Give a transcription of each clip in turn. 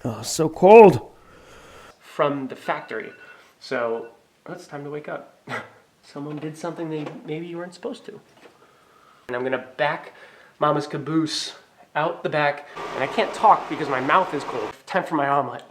Oh, so cold. From the factory. So it's time to wake up. Someone did something they maybe you weren't supposed to. And I'm gonna back Mama's caboose out the back, and I can't talk because my mouth is cold. Time for my omelet.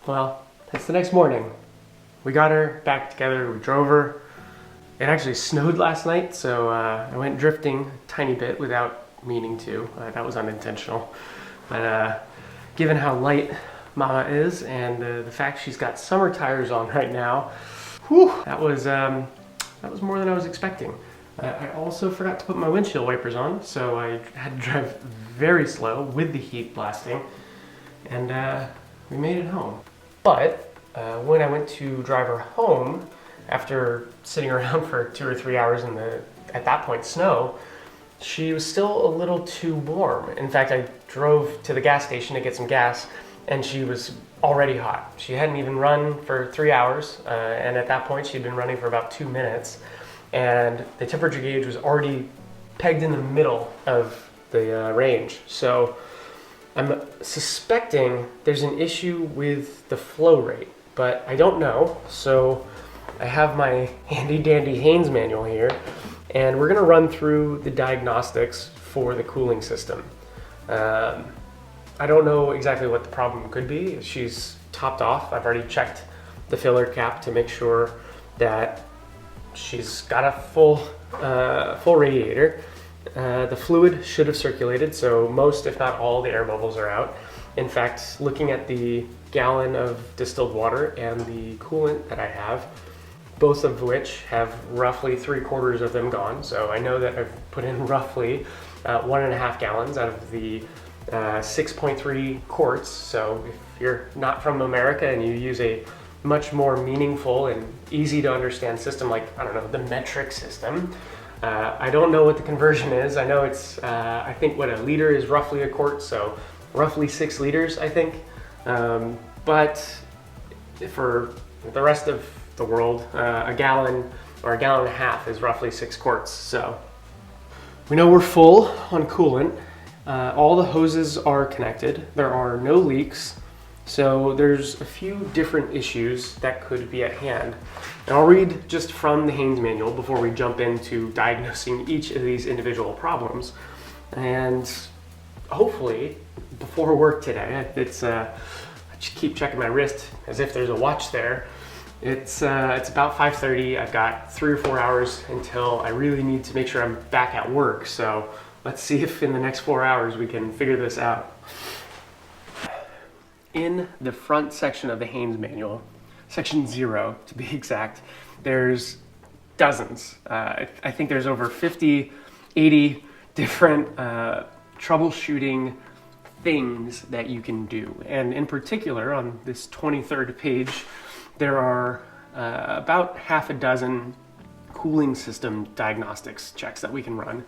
Well, it's the next morning. We got her back together, we drove her. It actually snowed last night, so I went drifting a tiny bit without meaning to. That was unintentional. But given how light Mama is and the fact she's got summer tires on right now, whew, that was more than I was expecting. I also forgot to put my windshield wipers on, so I had to drive very slow with the heat blasting, and we made it home. But when I went to drive her home, after sitting around for 2 or 3 hours in the, at that point, snow, she was still a little too warm. In fact, I drove to the gas station to get some gas, and she was already hot. She hadn't even run for 3 hours, and at that point, she'd been running for about 2 minutes, and the temperature gauge was already pegged in the middle of the range. So I'm suspecting there's an issue with the flow rate, but I don't know. So I have my handy dandy Haynes manual here, and we're gonna run through the diagnostics for the cooling system. I don't know exactly what the problem could be. She's topped off. I've already checked the filler cap to make sure that she's got a full radiator. The fluid should have circulated, so most, if not all, the air bubbles are out. In fact, looking at the gallon of distilled water and the coolant that I have, both of which have roughly 3/4 of them gone, so I know that I've put in roughly 1.5 gallons out of the 6.3 quarts. So if you're not from America and you use a much more meaningful and easy to understand system like, I don't know, the metric system, I don't know what the conversion is. I know it's, I think what a liter is roughly a quart, so roughly 6 liters, I think. But for the rest of the world, a gallon or a gallon and a half is roughly 6 quarts. So we know we're full on coolant. All the hoses are connected. There are no leaks. So there's a few different issues that could be at hand. And I'll read just from the Haynes manual before we jump into diagnosing each of these individual problems. And hopefully, before work today, I just keep checking my wrist as if there's a watch there. It's about 5:30. I've got 3 or 4 hours until I really need to make sure I'm back at work. So Let's see if in the next 4 hours we can figure this out. In the front section of the Haynes manual, section 0 to be exact, there's dozens. I think there's over 50, 80 different troubleshooting things that you can do. And in particular, on this 23rd page, there are about half a dozen cooling system diagnostics checks that we can run.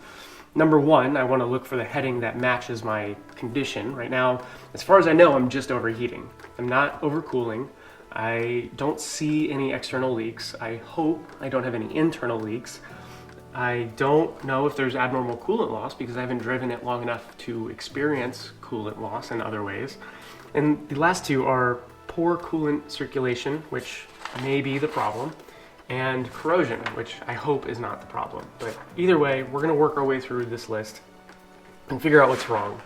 Number one, I want to look for the heading that matches my condition. Right now, as far as I know, I'm just overheating. I'm not overcooling. I don't see any external leaks. I hope I don't have any internal leaks. I don't know if there's abnormal coolant loss because I haven't driven it long enough to experience coolant loss in other ways. And the last two are poor coolant circulation, which may be the problem, and corrosion, which I hope is not the problem. But either way, we're gonna work our way through this list and figure out what's wrong.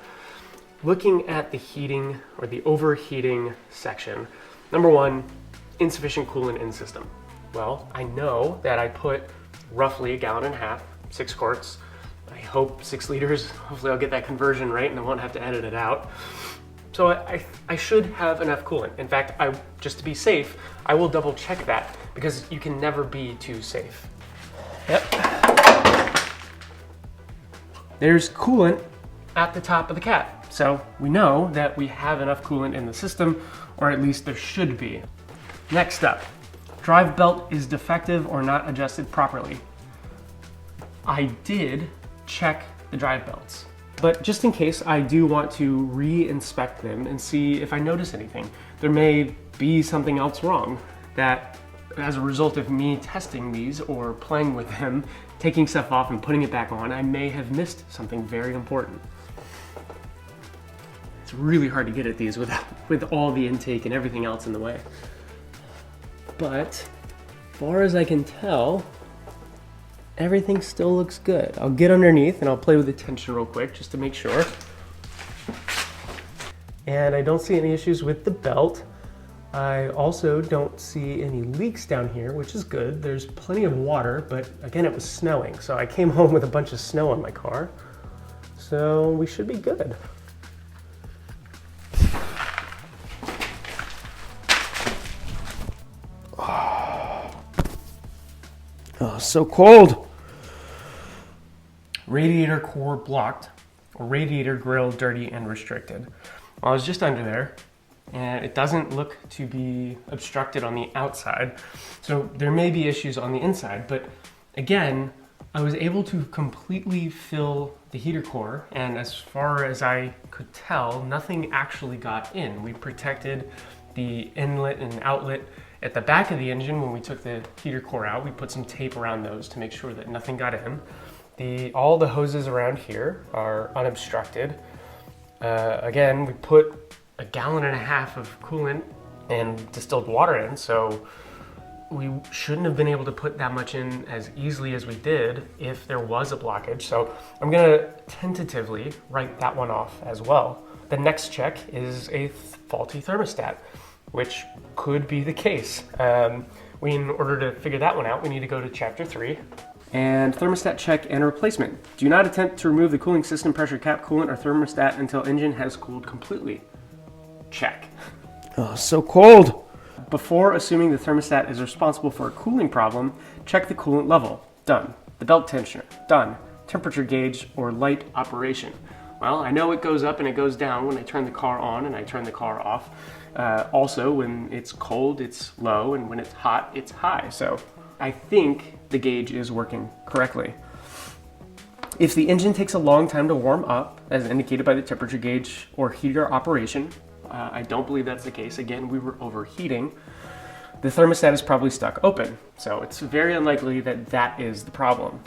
Looking at the heating or the overheating section, number one, insufficient coolant in system. Well, I know that I put roughly 1.5 gallons, 6 quarts. I hope 6 liters. Hopefully I'll get that conversion right and I won't have to edit it out. So I should have enough coolant. In fact, just to be safe, I will double check that because you can never be too safe. Yep. There's coolant at the top of the cap. So we know that we have enough coolant in the system, or at least there should be. Next up, drive belt is defective or not adjusted properly. I did check the drive belts, but just in case, I do want to re-inspect them and see if I notice anything. There may be something else wrong that, as a result of me testing these or playing with them, taking stuff off and putting it back on, I may have missed something very important. It's really hard to get at these with all the intake and everything else in the way. But as far as I can tell, everything still looks good. I'll get underneath and I'll play with the tension real quick just to make sure. And I don't see any issues with the belt. I also don't see any leaks down here, which is good. There's plenty of water, but again, it was snowing. So I came home with a bunch of snow on my car. So we should be good. Oh, so cold. Radiator core blocked, or radiator grill dirty and restricted. Well, I was just under there, and it doesn't look to be obstructed on the outside. So there may be issues on the inside, but again, I was able to completely fill the heater core, and as far as I could tell, nothing actually got in. We protected the inlet and outlet at the back of the engine. When we took the heater core out, we put some tape around those to make sure that nothing got in. All the hoses around here are unobstructed. Again, we put 1.5 gallons of coolant and distilled water in, so we shouldn't have been able to put that much in as easily as we did if there was a blockage. So I'm gonna tentatively write that one off as well. The next check is a faulty thermostat, which could be the case. In order to figure that one out, we need to go to chapter 3. And thermostat check and replacement. Do not attempt to remove the cooling system pressure cap, coolant, or thermostat until engine has cooled completely. Check. Oh, so cold. Before assuming the thermostat is responsible for a cooling problem, check the coolant level. Done. The belt tensioner. Done. Temperature gauge or light operation. Well, I know it goes up and it goes down when I turn the car on and I turn the car off. Also, when it's cold, it's low, and when it's hot, it's high. So I think the gauge is working correctly. If the engine takes a long time to warm up, as indicated by the temperature gauge or heater operation, I don't believe that's the case. Again, we were overheating. The thermostat is probably stuck open, so it's very unlikely that that is the problem.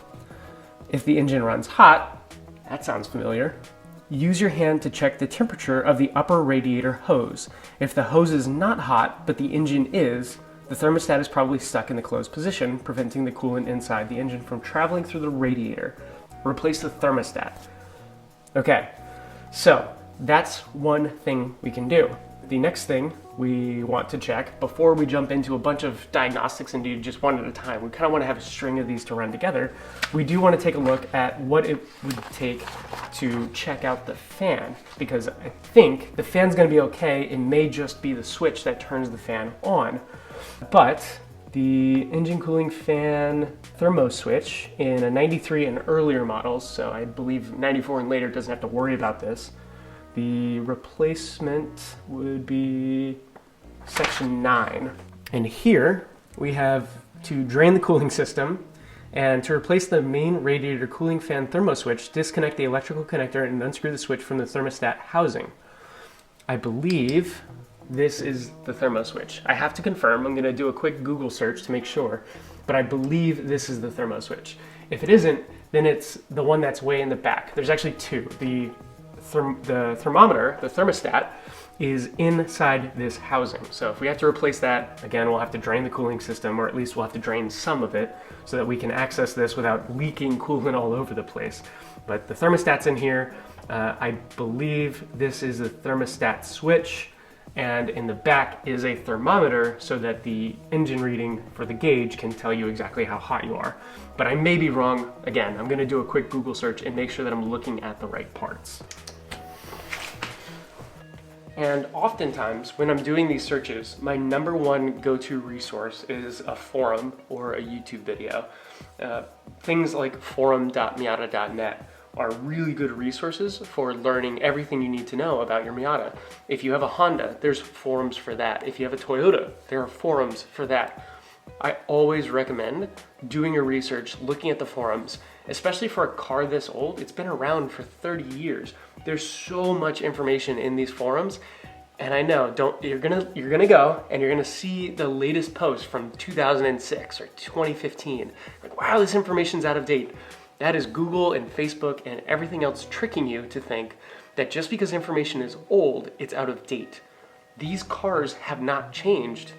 If the engine runs hot, that sounds familiar. Use your hand to check the temperature of the upper radiator hose. If the hose is not hot, but the engine is, the thermostat is probably stuck in the closed position, preventing the coolant inside the engine from traveling through the radiator. Replace the thermostat. Okay, so that's one thing we can do. The next thing we want to check before we jump into a bunch of diagnostics and do just one at a time. We kind of want to have a string of these to run together. We do want to take a look at what it would take to check out the fan, because I think the fan's going to be okay. It may just be the switch that turns the fan on. But the engine cooling fan thermo switch in a 93 and earlier models, so I believe 94 and later doesn't have to worry about this. The replacement would be section 9. And here we have to drain the cooling system, and to replace the main radiator cooling fan thermo switch, disconnect the electrical connector and unscrew the switch from the thermostat housing. I believe this is the thermo switch. I have to confirm. I'm going to do a quick Google search to make sure, but I believe this is the thermo switch. If it isn't, then it's the one that's way in the back. There's actually two. The thermometer, the thermostat, is inside this housing. So if we have to replace that, again, we'll have to drain the cooling system, or at least we'll have to drain some of it so that we can access this without leaking coolant all over the place. But the thermostat's in here. I believe this is a thermostat switch, and in the back is a thermometer so that the engine reading for the gauge can tell you exactly how hot you are. But I may be wrong. Again, I'm going to do a quick Google search and make sure that I'm looking at the right parts. And oftentimes, when I'm doing these searches, my number one go-to resource is a forum or a YouTube video. Things like forum.miata.net are really good resources for learning everything you need to know about your Miata. If you have a Honda, there's forums for that. If you have a Toyota, there are forums for that. I always recommend doing your research, looking at the forums, especially for a car this old. It's been around for 30 years. There's so much information in these forums, and I know you're gonna go and you're gonna see the latest post from 2006 or 2015. Like, wow, this information's out of date. That is Google and Facebook and everything else tricking you to think that just because information is old, it's out of date. These cars have not changed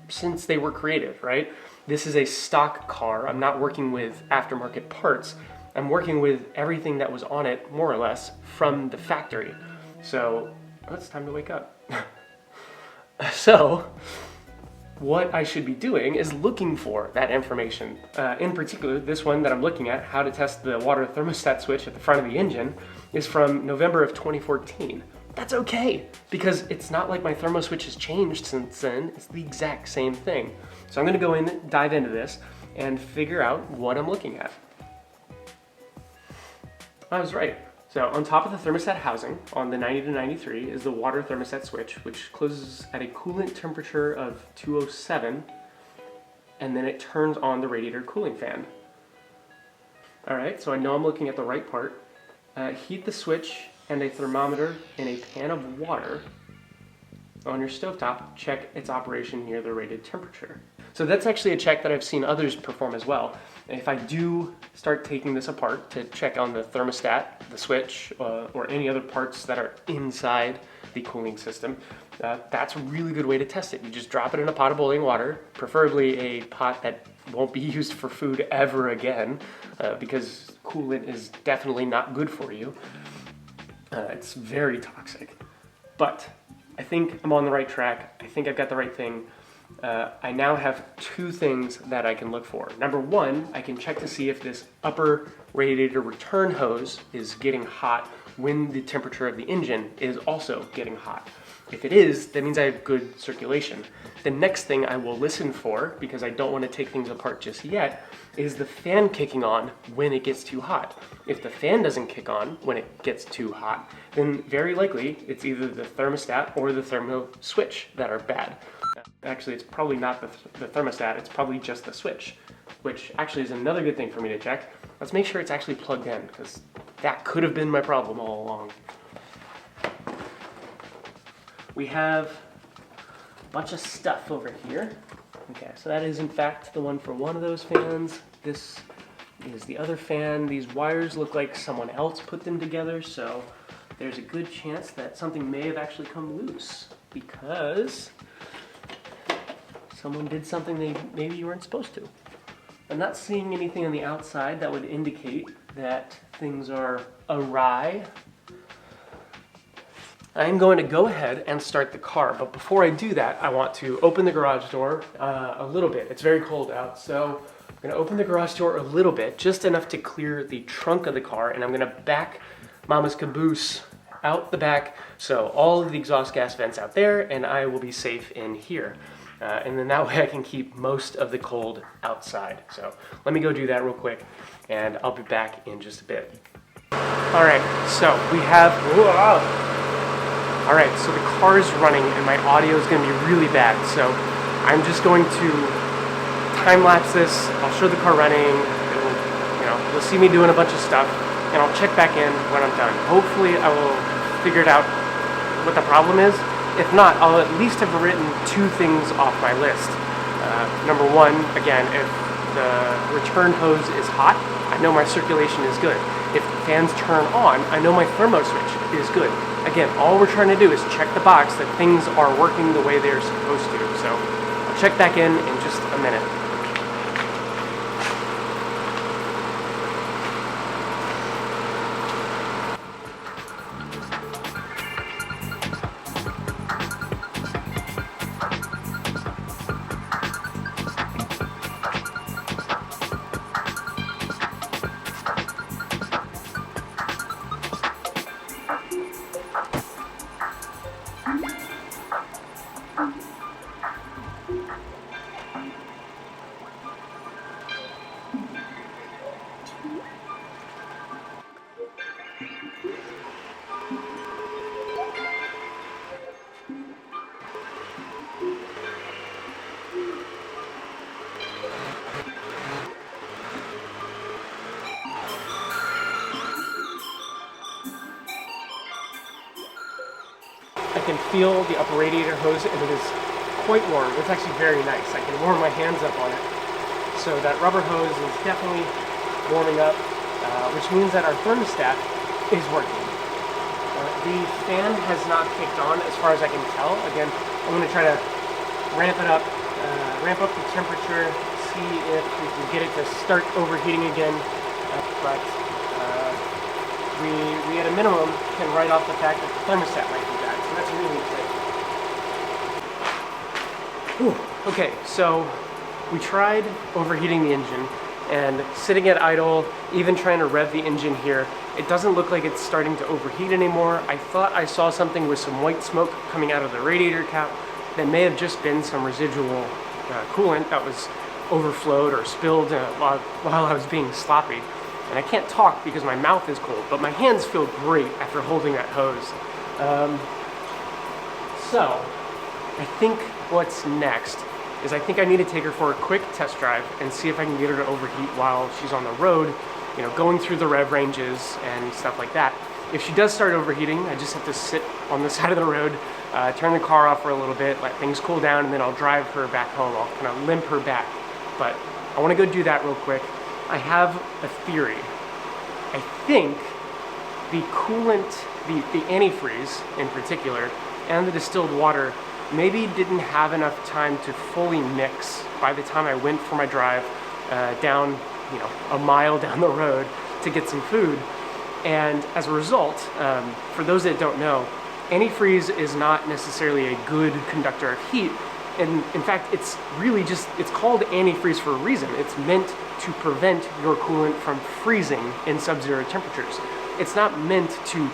since they were created, right? This is a stock car. I'm not working with aftermarket parts. I'm working with everything that was on it, more or less, from the factory. So, it's time to wake up. So, what I should be doing is looking for that information. In particular, this one that I'm looking at, how to test the water thermostat switch at the front of the engine, is from November of 2014. That's okay, because it's not like my thermo switch has changed since then. It's the exact same thing. So I'm gonna go in, dive into this, and figure out what I'm looking at. I was right. So on top of the thermostat housing, on the 90 to 93, is the water thermostat switch, which closes at a coolant temperature of 207, and then it turns on the radiator cooling fan. All right, so I know I'm looking at the right part. Heat the switch and a thermometer in a pan of water on your stovetop. Check its operation near the rated temperature. So that's actually a check that I've seen others perform as well. If I do start taking this apart to check on the thermostat, the switch, or any other parts that are inside the cooling system, that's a really good way to test it. You just drop it in a pot of boiling water, preferably a pot that won't be used for food ever again, because coolant is definitely not good for you. It's very toxic. But I think I'm on the right track. I think I've got the right thing. I now have two things that I can look for. Number one, I can check to see if this upper radiator return hose is getting hot when the temperature of the engine is also getting hot. If it is, that means I have good circulation. The next thing I will listen for, because I don't want to take things apart just yet, is the fan kicking on when it gets too hot. If the fan doesn't kick on when it gets too hot, then very likely it's either the thermostat or the thermo switch that are bad. Actually, it's probably not the thermostat, it's probably just the switch, which actually is another good thing for me to check. Let's make sure it's actually plugged in, because that could have been my problem all along. We have a bunch of stuff over here. Okay, so that is in fact the one for one of those fans. This is the other fan. These wires look like someone else put them together, so there's a good chance that something may have actually come loose because someone did something they maybe you weren't supposed to. I'm not seeing anything on the outside that would indicate that things are awry. I'm going to go ahead and start the car, but before I do that, I want to open the garage door a little bit. It's very cold out, so I'm gonna open the garage door a little bit, just enough to clear the trunk of the car, and I'm gonna back Mama's caboose out the back, so all of the exhaust gas vents out there, and I will be safe in here. And then that way I can keep most of the cold outside. So let me go do that real quick, and I'll be back in just a bit. All right, so we have, all right, so the car is running and my audio is gonna be really bad. So I'm just going to time lapse this. I'll show the car running. You'll see me doing a bunch of stuff, and I'll check back in when I'm done. Hopefully I will figure it out what the problem is. If not, I'll at least have written 2 things off my list. Number 1, again, if the return hose is hot, I know my circulation is good. If the fans turn on, I know my thermo switch is good. Again, all we're trying to do is check the box that things are working the way they're supposed to. So I'll check back in just a minute. I can feel the upper radiator hose, and it is quite warm. It's actually very nice. I can warm my hands up on it. So that rubber hose is definitely warming up, which means that our thermostat is working. The fan has not kicked on as far as I can tell. Again, I'm going to try to ramp it up, ramp up the temperature, see if we can get it to start overheating again. But we at a minimum can write off the fact that the thermostat might be bad. So that's really exciting. Whew. Okay, so we tried overheating the engine, and sitting at idle, even trying to rev the engine here, it doesn't look like it's starting to overheat anymore. I thought I saw something with some white smoke coming out of the radiator cap. That may have just been some residual coolant that was overflowed or spilled while I was being sloppy. And I can't talk because my mouth is cold, but my hands feel great after holding that hose. So I think what's next is I think I need to take her for a quick test drive and see if I can get her to overheat while she's on the road, going through the rev ranges and stuff like that. If she does start overheating, I just have to sit on the side of the road, turn the car off for a little bit, let things cool down, and then I'll drive her back home. I'll kind of limp her back. But I want to go do that real quick. I have a theory. I think the coolant, the antifreeze in particular, and the distilled water maybe didn't have enough time to fully mix by the time I went for my drive down, a mile down the road to get some food. And as a result, for those that don't know, antifreeze is not necessarily a good conductor of heat. And in fact, it's called antifreeze for a reason. It's meant to prevent your coolant from freezing in sub-zero temperatures. It's not meant to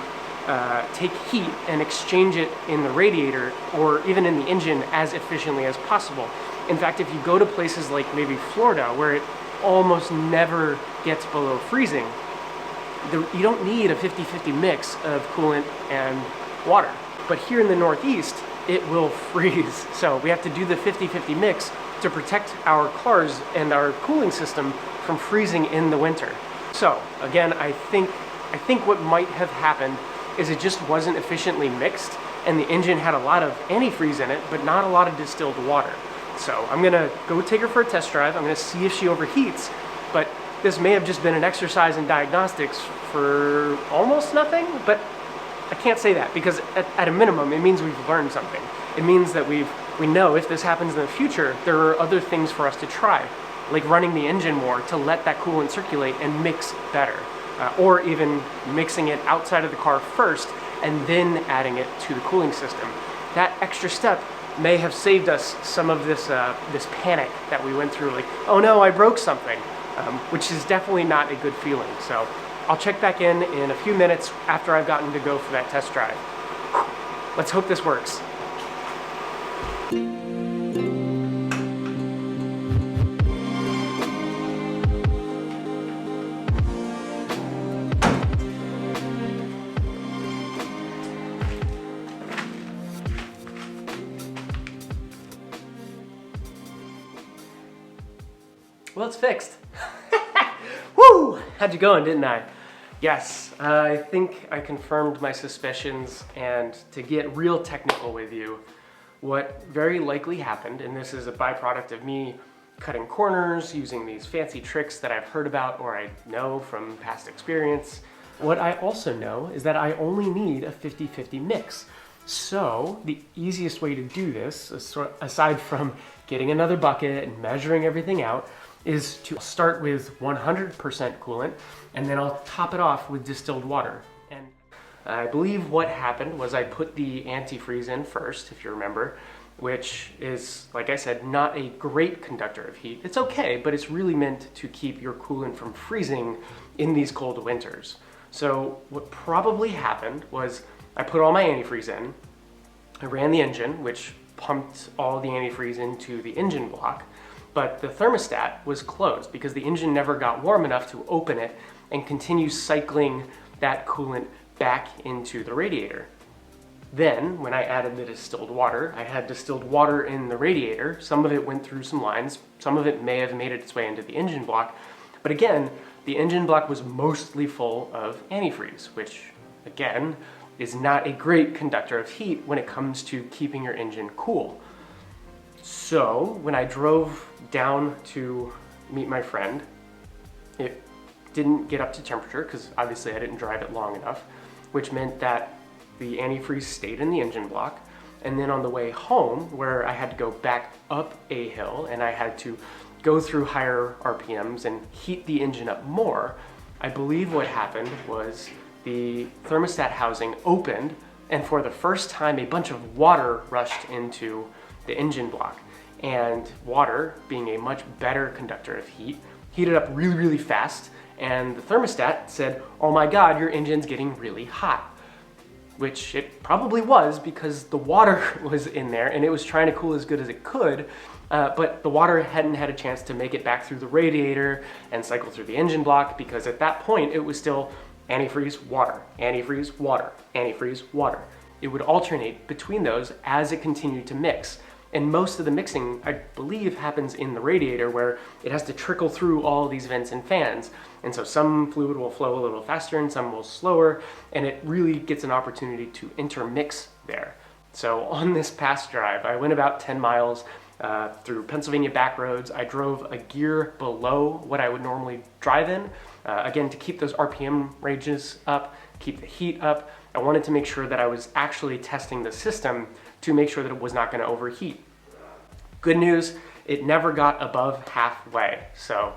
take heat and exchange it in the radiator or even in the engine as efficiently as possible. In fact, if you go to places like maybe Florida, where it almost never gets below freezing, you don't need a 50-50 mix of coolant and water. But here in the Northeast, it will freeze. So we have to do the 50-50 mix to protect our cars and our cooling system from freezing in the winter. So again, I think what might have happened is it just wasn't efficiently mixed, and the engine had a lot of antifreeze in it, but not a lot of distilled water. So I'm gonna go take her for a test drive. I'm gonna see if she overheats, but this may have just been an exercise in diagnostics for almost nothing, but I can't say that because at a minimum, it means we've learned something. It means that we know if this happens in the future, there are other things for us to try, like running the engine more to let that coolant circulate and mix better, or even mixing it outside of the car first and then adding it to the cooling system. That extra step may have saved us some of this panic that we went through, like, oh no, I broke something, which is definitely not a good feeling. So I'll check back in a few minutes after I've gotten to go for that test drive. Let's hope this works. Well, it's fixed. Woo! Had you going, didn't I? Yes, I think I confirmed my suspicions, and to get real technical with you, what very likely happened, and this is a byproduct of me cutting corners, using these fancy tricks that I've heard about or I know from past experience. What I also know is that I only need a 50-50 mix. So the easiest way to do this, aside from getting another bucket and measuring everything out, is to start with 100% coolant, and then I'll top it off with distilled water. And I believe what happened was I put the antifreeze in first, if you remember, which is, like I said, not a great conductor of heat. It's okay, but it's really meant to keep your coolant from freezing in these cold winters. So what probably happened was I put all my antifreeze in, I ran the engine, which pumped all the antifreeze into the engine block, but the thermostat was closed because the engine never got warm enough to open it and continue cycling that coolant back into the radiator. Then, when I added the distilled water, I had distilled water in the radiator. Some of it went through some lines, some of it may have made its way into the engine block, but again, the engine block was mostly full of antifreeze, which, again, is not a great conductor of heat when it comes to keeping your engine cool. So when I drove down to meet my friend, it didn't get up to temperature because obviously I didn't drive it long enough, which meant that the antifreeze stayed in the engine block. And then on the way home, where I had to go back up a hill and I had to go through higher RPMs and heat the engine up more, I believe what happened was the thermostat housing opened, and for the first time a bunch of water rushed into the engine block. And water, being a much better conductor of heat, heated up really, really fast, and the thermostat said, oh my god, your engine's getting really hot. Which it probably was, because the water was in there and it was trying to cool as good as it could, but the water hadn't had a chance to make it back through the radiator and cycle through the engine block, because at that point it was still antifreeze, water, antifreeze, water, antifreeze, water. It would alternate between those as it continued to mix. And most of the mixing, I believe, happens in the radiator, where it has to trickle through all these vents and fans. And so some fluid will flow a little faster and some will slower, and it really gets an opportunity to intermix there. So on this past drive, I went about 10 miles through Pennsylvania back roads. I drove a gear below what I would normally drive in, again, to keep those RPM ranges up, keep the heat up. I wanted to make sure that I was actually testing the system to make sure that it was not going to overheat. Good news, it never got above halfway. So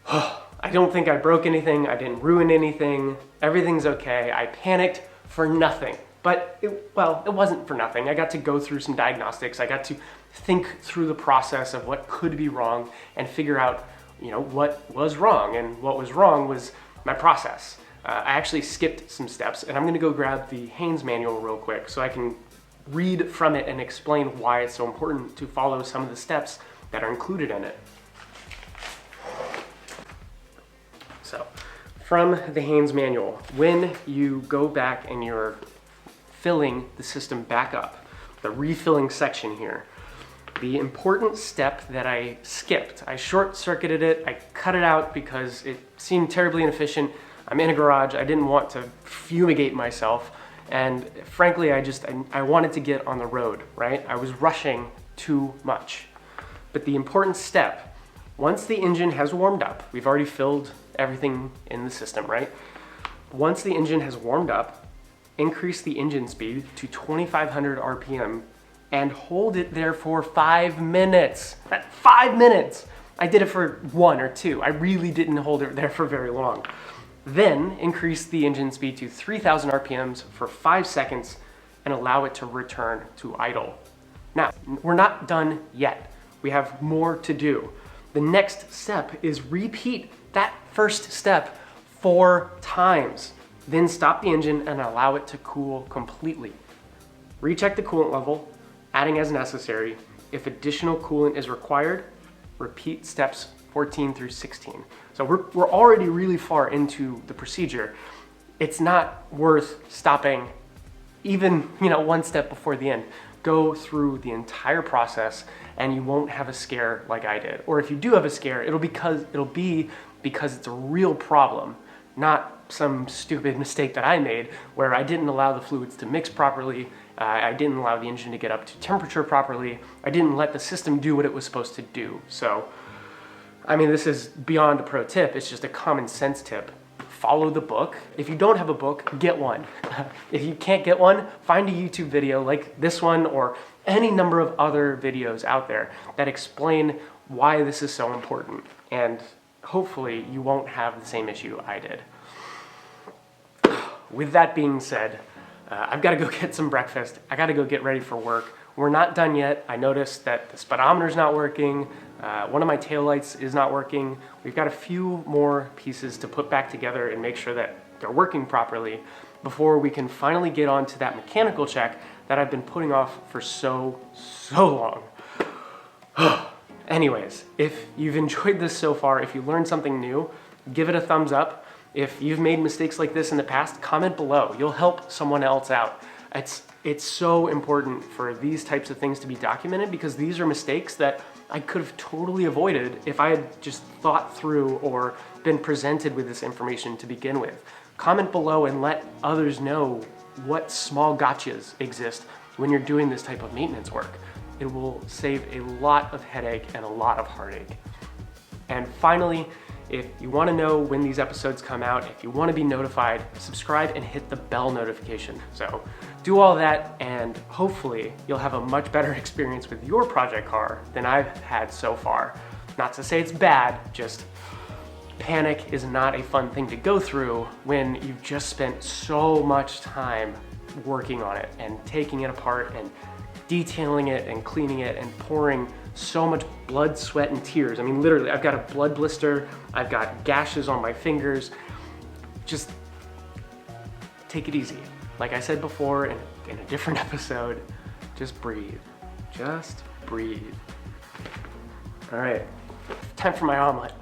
I don't think I broke anything, I didn't ruin anything, everything's okay. I panicked for nothing. But it wasn't for nothing. I got to go through some diagnostics. I got to think through the process of what could be wrong and figure out, what was wrong. And what was wrong was my process. I actually skipped some steps, and I'm gonna go grab the Haynes manual real quick so I can read from it and explain why it's so important to follow some of the steps that are included in it. So, from the Haynes manual, when you go back and you're filling the system back up, the refilling section here, the important step that I skipped, I short-circuited it, I cut it out because it seemed terribly inefficient. I'm in a garage, I didn't want to fumigate myself, and frankly, I wanted to get on the road, right? I was rushing too much. But the important step, once the engine has warmed up, we've already filled everything in the system, right? Once the engine has warmed up, increase the engine speed to 2,500 RPM and hold it there for 5 minutes. 5 minutes! I did it for 1 or 2. I really didn't hold it there for very long. Then increase the engine speed to 3,000 RPMs for 5 seconds and allow it to return to idle. Now, we're not done yet. We have more to do. The next step is repeat that first step 4 times. Then stop the engine and allow it to cool completely. Recheck the coolant level, adding as necessary. If additional coolant is required, repeat steps 14 through 16. So we're already really far into the procedure. It's not worth stopping even, one step before the end. Go through the entire process and you won't have a scare like I did. Or if you do have a scare, it'll be because it's a real problem, not some stupid mistake that I made where I didn't allow the fluids to mix properly, I didn't allow the engine to get up to temperature properly, I didn't let the system do what it was supposed to do. So, this is beyond a pro tip, it's just a common sense tip. Follow the book. If you don't have a book, get one. If you can't get one, find a YouTube video like this one or any number of other videos out there that explain why this is so important. And hopefully you won't have the same issue I did. With that being said, I've got to go get some breakfast. I got to go get ready for work. We're not done yet. I noticed that the speedometer's not working. One of my taillights is not working. We've got a few more pieces to put back together and make sure that they're working properly before we can finally get on to that mechanical check that I've been putting off for so long. Anyways, if you've enjoyed this so far, if you learned something new, give it a thumbs up. If you've made mistakes like this in the past, comment below. You'll help someone else out. It's so important for these types of things to be documented because these are mistakes that I could have totally avoided if I had just thought through or been presented with this information to begin with. Comment below and let others know what small gotchas exist when you're doing this type of maintenance work. It will save a lot of headache and a lot of heartache. And finally, if you want to know when these episodes come out, if you want to be notified, subscribe and hit the bell notification. So do all that and hopefully you'll have a much better experience with your project car than I've had so far. Not to say it's bad, just panic is not a fun thing to go through when you've just spent so much time working on it and taking it apart and detailing it and cleaning it and pouring so much blood, sweat, and tears. Literally, I've got a blood blister, I've got gashes on my fingers. Just take it easy. Like I said before in a different episode, just breathe. Just breathe. All right, time for my omelet.